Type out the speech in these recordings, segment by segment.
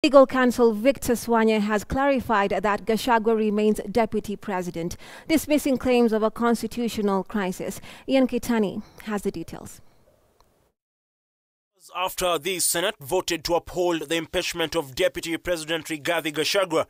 Legal counsel Victor Swanya has clarified that Gachagua remains deputy president, dismissing claims of a constitutional crisis. Ian Kitani has the details. After the Senate voted to uphold the impeachment of Deputy President Rigathi Gachagua,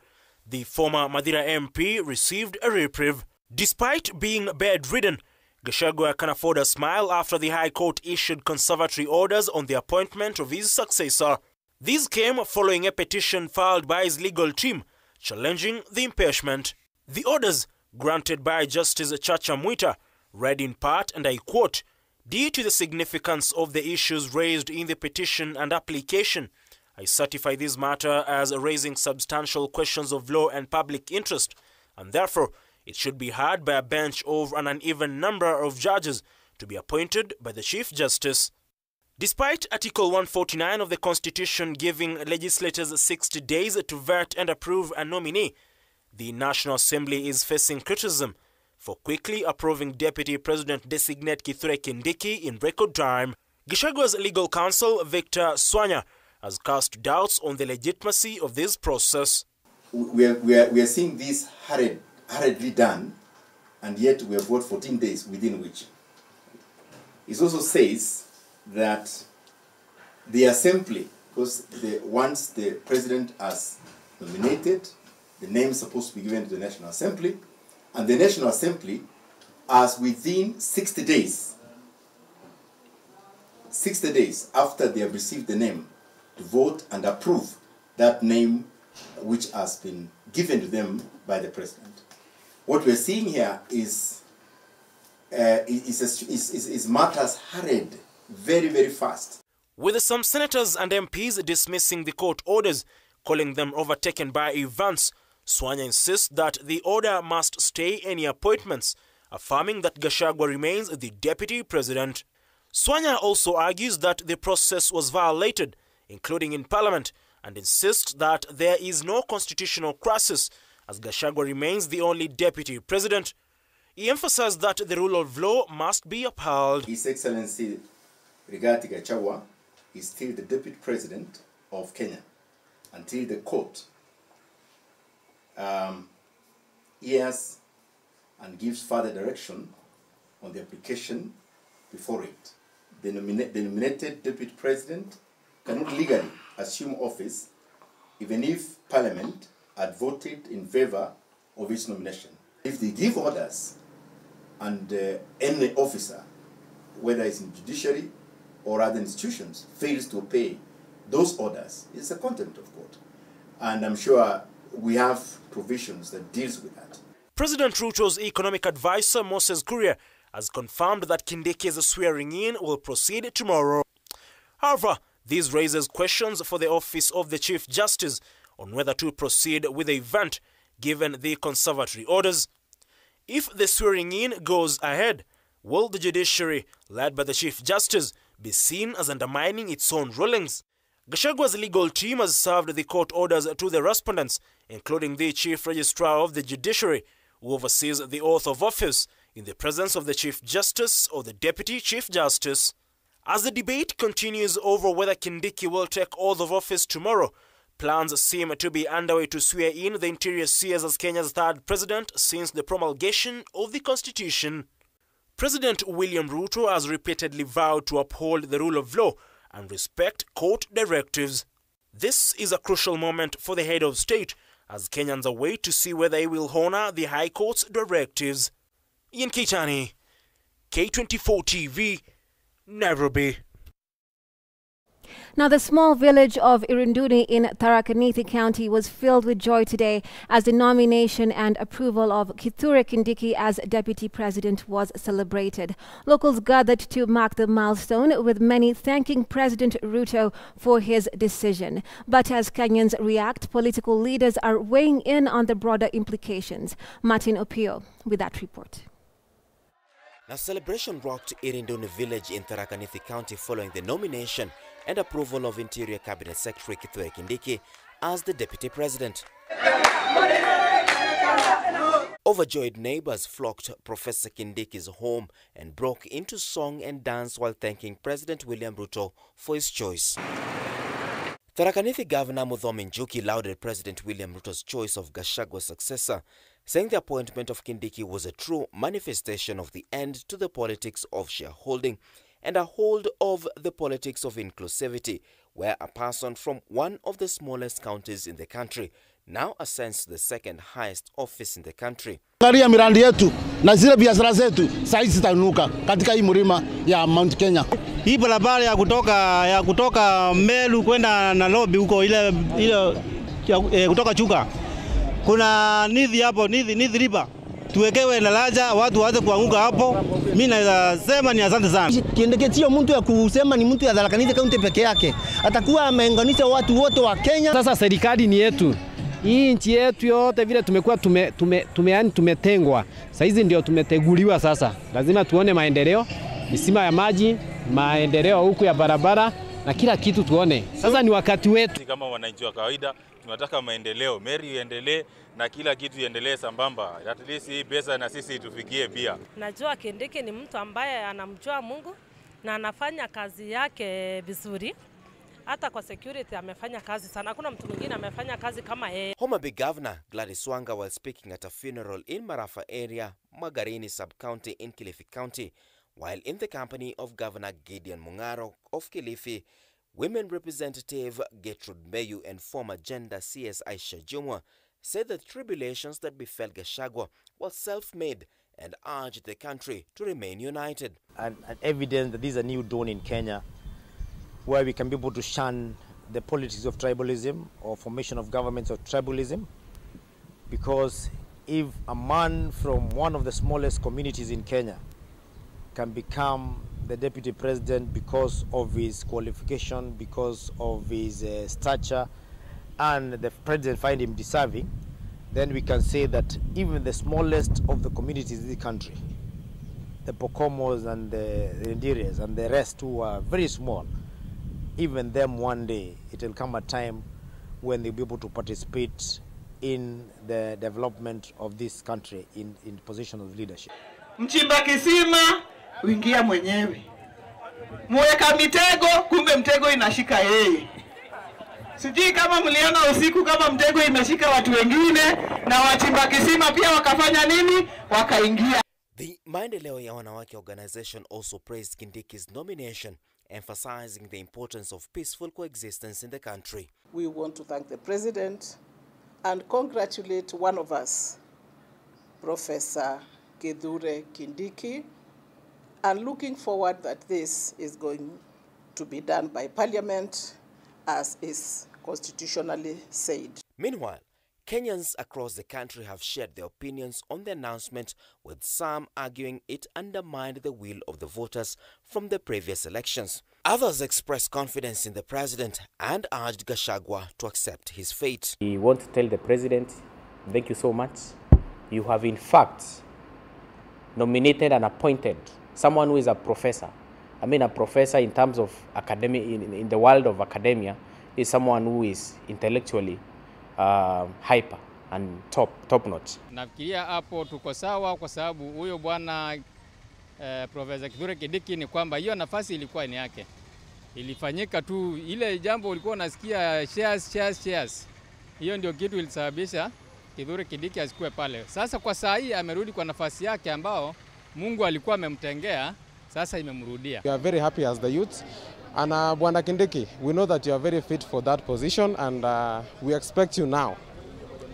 the former Madira MP received a reprieve. Despite being bedridden, Gachagua can afford a smile after the High Court issued conservatory orders on the appointment of his successor. These came following a petition filed by his legal team challenging the impeachment. The orders, granted by Justice Chacha Mwita, read in part, and I quote, "Due to the significance of the issues raised in the petition and application, I certify this matter as raising substantial questions of law and public interest, and therefore it should be heard by a bench of an uneven number of judges to be appointed by the Chief Justice." Despite Article 149 of the Constitution giving legislators 60 days to vet and approve a nominee, the National Assembly is facing criticism for quickly approving Deputy President-designate Kithure Kindiki in record time. Gachagua's legal counsel, Victor Swanya, has cast doubts on the legitimacy of this process. We are seeing this hurriedly done, and yet we have got 14 days within which. It also says that the assembly, because once the president has nominated, the name is supposed to be given to the National Assembly, and the National Assembly has within 60 days after they have received the name to vote and approve that name which has been given to them by the president. What we're seeing here is matters hurried very, very fast. With some senators and MPs dismissing the court orders, calling them overtaken by events, Swanya insists that the order must stay any appointments, affirming that Gachagua remains the deputy president. Swanya also argues that the process was violated, including in Parliament, and insists that there is no constitutional crisis as Gachagua remains the only deputy president. He emphasized that the rule of law must be upheld. His Excellency Rigathi Gachagua is still the deputy president of Kenya until the court hears and gives further direction on the application before it. The nominated deputy president cannot legally assume office even if Parliament had voted in favor of his nomination. If they give orders and any officer, whether it's in judiciary or other institutions, fails to obey those orders, it's a contempt of court. And I'm sure we have provisions that deals with that. President Ruto's economic advisor, Moses Kuria, has confirmed that Kindiki's swearing-in will proceed tomorrow. However, this raises questions for the office of the Chief Justice on whether to proceed with the event, given the conservatory orders. If the swearing-in goes ahead, will the judiciary, led by the Chief Justice, be seen as undermining its own rulings? Gachagua's legal team has served the court orders to the respondents, including the Chief Registrar of the Judiciary, who oversees the oath of office in the presence of the Chief Justice or the Deputy Chief Justice. As the debate continues over whether Kindiki will take oath of office tomorrow, plans seem to be underway to swear in the Interior CS as Kenya's third president since the promulgation of the Constitution. President William Ruto has repeatedly vowed to uphold the rule of law and respect court directives. This is a crucial moment for the head of state as Kenyans await to see whether he will honor the High Court's directives. Ian Kitani, K24 TV, Nairobi. Now, the small village of Irunduni in Tharaka Nithi County was filled with joy today as the nomination and approval of Kithure Kindiki as deputy president was celebrated. Locals gathered to mark the milestone, with many thanking President Ruto for his decision. But as Kenyans react, political leaders are weighing in on the broader implications. Martin Opio with that report. The celebration rocked Irunduni village in Tharaka Nithi County following the nomination and approval of Interior Cabinet Secretary Kithure Kindiki as the deputy president. Overjoyed neighbors flocked Professor Kindiki's home and broke into song and dance while thanking President William Ruto for his choice. Tharaka Nithi Governor Muthomi Njuki lauded President William Ruto's choice of Gachagwa's successor, saying the appointment of Kindiki was a true manifestation of the end to the politics of shareholding and a hold of the politics of inclusivity, where a person from one of the smallest counties in the country now ascends to the second highest office in the country. Angalia miradi yetu na zile biashara zetu saizi zitanuka katika hii mlima ya Mount Kenya. Hii barabara ya kutoka Meru kwenda Nairobi huko ile kutoka Chuka. Kuna nithi hapo, nithi riba. Tuwekewe daraja, watu waanze kuanguka hapo. Mimi naweza sema ni asante sana. Kindiki sio mtu ya kusema ni mtu ya Tharaka Nithi County peke yake. Atakuwa ameunganisha watu wote wa Kenya. Sasa serikali ni yetu. Hii nchi yetu yote vile tumekuwa tumetengwa. Sasa hizi ndio tumeteguliwa sasa. Lazima tuone maendeleo, visima ya maji, maendeleo huku ya barabara na kila kitu tuone. Sasa ni wakati wetu. Kama wananchi wa kawaida tunataka maendeleo, Meru iendelee na kila kitu iendelee sambamba. At least hii pesa na sisi tufikie pia. Najua Kindiki ni mtu ambaye anamjua Mungu na anafanya kazi yake vizuri. Hata kwa security amefanya kazi sana. Hakuna mtu mwingine amefanya kazi kama yeye. Homa Bay Governor Gladys Wanga, while speaking at a funeral in Marafa area, Magarini sub-county in Kilifi County, while in the company of Governor Gideon Mungaro of Kilifi, Women Representative Gertrude Meyu and former gender CS Aisha Jumwa said the tribulations that befell Gachagua were self-made and urged the country to remain united. And evidence that this is a new dawn in Kenya, where we can be able to shun the politics of tribalism or formation of governments of tribalism. Because if a man from one of the smallest communities in Kenya can become the deputy president because of his qualification, because of his stature, and the president find him deserving, then we can say that even the smallest of the communities in the country, the Pokomos and the Rendires and the rest who are very small, even them one day, it will come a time when they'll be able to participate in the development of this country in position of leadership. Mchimba kisima, uingia mwenyewe. Mweka mitego, kumbe mtego inashika yeye. Sijui kama mliona usiku kama mtego imeshika watu wengine na wachimba kisima pia wakafanya nini? Wakaingia. The Maendeleo ya Wanawake organization also praised Kindiki's nomination, emphasizing the importance of peaceful coexistence in the country. We want to thank the President and congratulate one of us, Professor Kithure Kindiki, and looking forward that this is going to be done by Parliament as is constitutionally said. Meanwhile, Kenyans across the country have shared their opinions on the announcement, with some arguing it undermined the will of the voters from the previous elections. Others expressed confidence in the president and urged Gachagua to accept his fate. We want to tell the president, thank you so much. You have in fact nominated and appointed someone who is a professor. I mean, a professor in terms of academia, in the world of academia, is someone who is intellectually hyper and top notch. Nafikiria hapo tuko sawa kwa sababu huyo bwana Professor Kithure Kindiki ni kwamba hiyo nafasi ilikuwa ni yake. Ilifanyika tu ile jambo ulikuwa unasikia shares. Hiyo ndio kitu ilisababisha Kithure Kindiki asikue pale. Sasa kwa saa hii amerudi kwa nafasi yake ambao Mungu alikuwa amemtengea, sasa imemrudia. We are very happy as the youth. And Bwana Kindiki, we know that you are very fit for that position, and we expect you now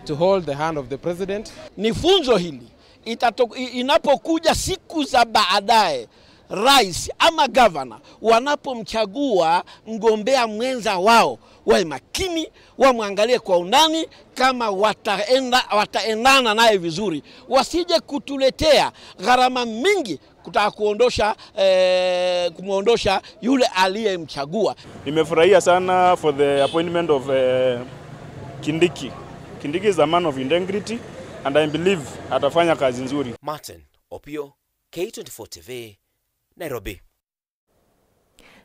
to hold the hand of the president. Ni funzo hili inapokuja siku za baadaye, rais ama governor wanapomchagua mgombea mwenza wao, wawe makini, wamwangalie kwa undani kama wataendana naye vizuri, wasije kutuletea gharama mingi kutaka kumuondosha yule aliyemchagua. Nimefurahia sana for the appointment of Kindiki. Kindiki is a man of integrity and I believe atafanya kazi nzuri. Martin Opio, K24 TV, Nairobi.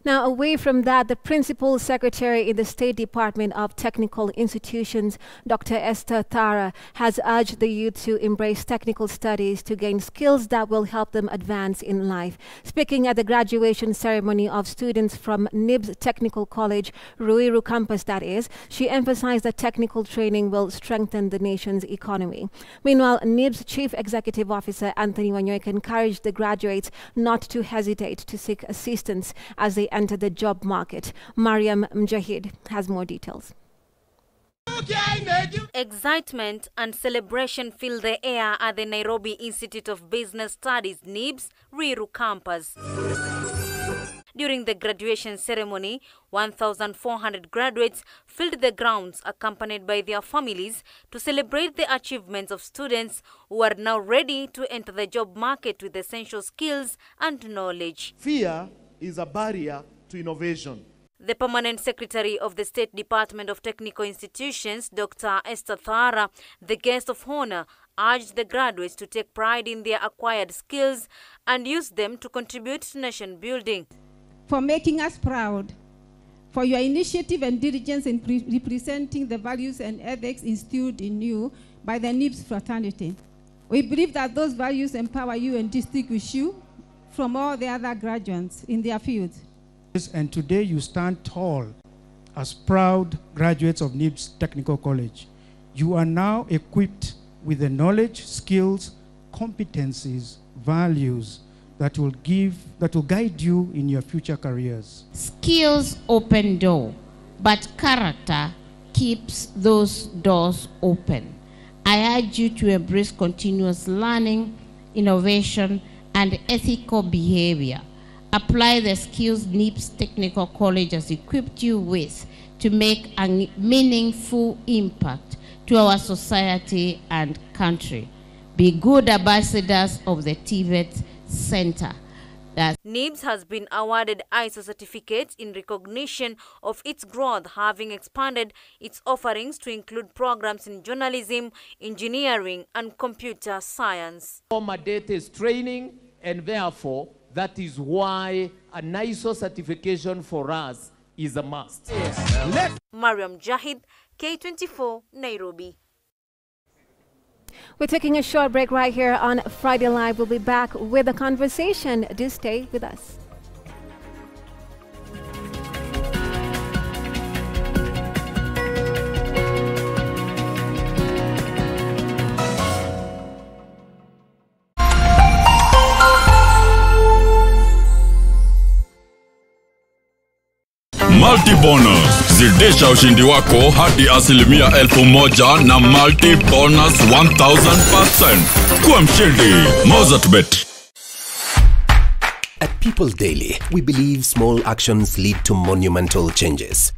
Now, away from that, the Principal Secretary in the State Department of Technical Institutions, Dr. Esther Thara, has urged the youth to embrace technical studies to gain skills that will help them advance in life. Speaking at the graduation ceremony of students from NIBS Technical College, Ruiru campus that is, she emphasized that technical training will strengthen the nation's economy. Meanwhile, NIBS Chief Executive Officer Anthony Wanyoike encouraged the graduates not to hesitate to seek assistance as they enter the job market. Mariam Mjahid has more details. Excitement and celebration fill the air at the Nairobi Institute of Business Studies NIBS Ruiru campus. During the graduation ceremony, 1,400 graduates filled the grounds accompanied by their families to celebrate the achievements of students who are now ready to enter the job market with essential skills and knowledge. Fear is a barrier to innovation. The Permanent Secretary of the State Department of Technical Institutions, Dr. Esther Thara, the guest of honor, urged the graduates to take pride in their acquired skills and use them to contribute to nation building. For making us proud, for your initiative and diligence in representing the values and ethics instilled in you by the NIBS fraternity. We believe that those values empower you and distinguish you from all the other graduates in their fields. And today you stand tall as proud graduates of NIBS Technical College. You are now equipped with the knowledge, skills, competencies, values that will guide you in your future careers. Skills open door, but character keeps those doors open. I urge you to embrace continuous learning, innovation, and ethical behavior. Apply the skills NIBS Technical College has equipped you with to make a meaningful impact to our society and country. Be good ambassadors of the TVET Center. NIBS has been awarded ISO certificates in recognition of its growth, having expanded its offerings to include programs in journalism, engineering, and computer science. Former data is training, and therefore that is why an ISO certification for us is a must. Mariam Jahid, K24, Nairobi. We're taking a short break right here on Friday Live. We'll be back with a conversation. Do stay with us. Multi bonus zidisha ushindi wako hadi 1,000,000 na multi bonus 1000%. Kuwa mshindi. Mozartbet. At People Daily, we believe small actions lead to monumental changes.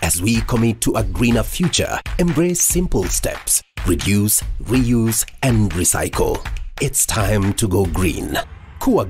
As we commit to a greener future, embrace simple steps, reduce, reuse, and recycle. It's time to go green. Kuwa green.